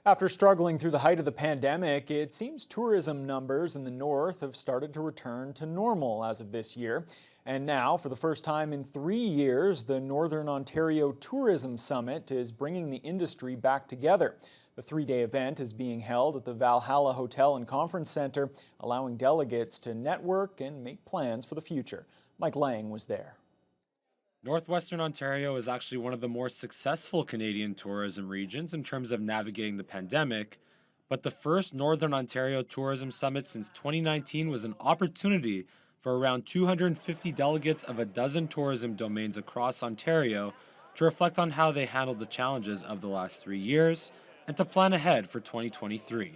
After struggling through the height of the pandemic, it seems tourism numbers in the north have started to return to normal as of this year. And now, for the first time in 3 years, the Northern Ontario Tourism Summit is bringing the industry back together. The three-day event is being held at the Valhalla Hotel and Conference Centre, allowing delegates to network and make plans for the future. Mike Lang was there. Northwestern Ontario is actually one of the more successful Canadian tourism regions in terms of navigating the pandemic, but the first Northern Ontario Tourism Summit since 2019 was an opportunity for around 250 delegates of a dozen tourism domains across Ontario to reflect on how they handled the challenges of the last 3 years and to plan ahead for 2023.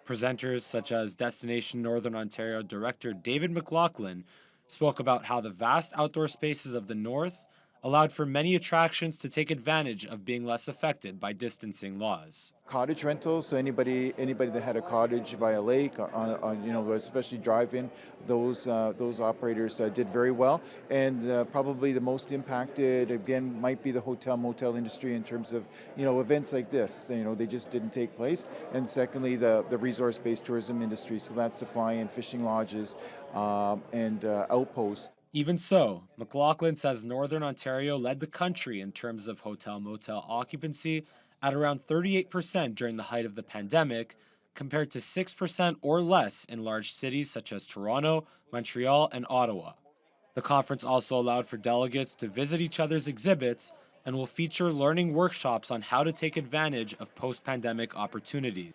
Presenters such as Destination Northern Ontario Director David McLaughlin spoke about how the vast outdoor spaces of the North allowed for many attractions to take advantage of being less affected by distancing laws. Cottage rentals, so anybody that had a cottage by a lake, especially drive-in, those operators did very well. And probably the most impacted again might be the hotel motel industry in terms of events like this. They just didn't take place. And secondly, the resource-based tourism industry. So that's the fly-in fishing lodges and outposts. Even so, McLaughlin says Northern Ontario led the country in terms of hotel motel occupancy at around 38% during the height of the pandemic, compared to 6% or less in large cities such as Toronto, Montreal, and Ottawa. The conference also allowed for delegates to visit each other's exhibits and will feature learning workshops on how to take advantage of post-pandemic opportunities.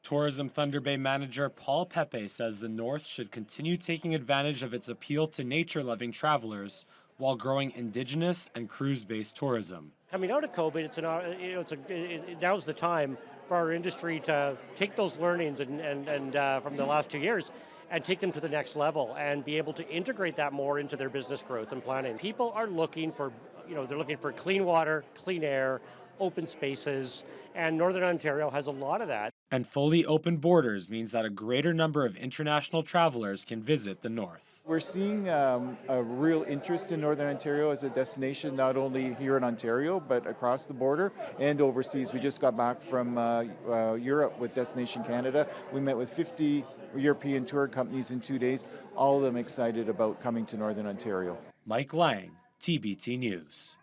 Tourism Thunder Bay manager Paul Pepe says the North should continue taking advantage of its appeal to nature-loving travelers while growing Indigenous and cruise-based tourism. Coming out of COVID, now's the time for our industry to take those learnings and from the last 2 years and take them to the next level and be able to integrate that more into their business growth and planning. People are looking for, they're looking for clean water, clean air, open spaces, and Northern Ontario has a lot of that. And fully open borders means that a greater number of international travelers can visit the North. We're seeing a real interest in Northern Ontario as a destination, not only here in Ontario, but across the border and overseas. We just got back from Europe with Destination Canada. We met with 50 European tour companies in 2 days, all of them excited about coming to Northern Ontario. Mike Lang, TBT News.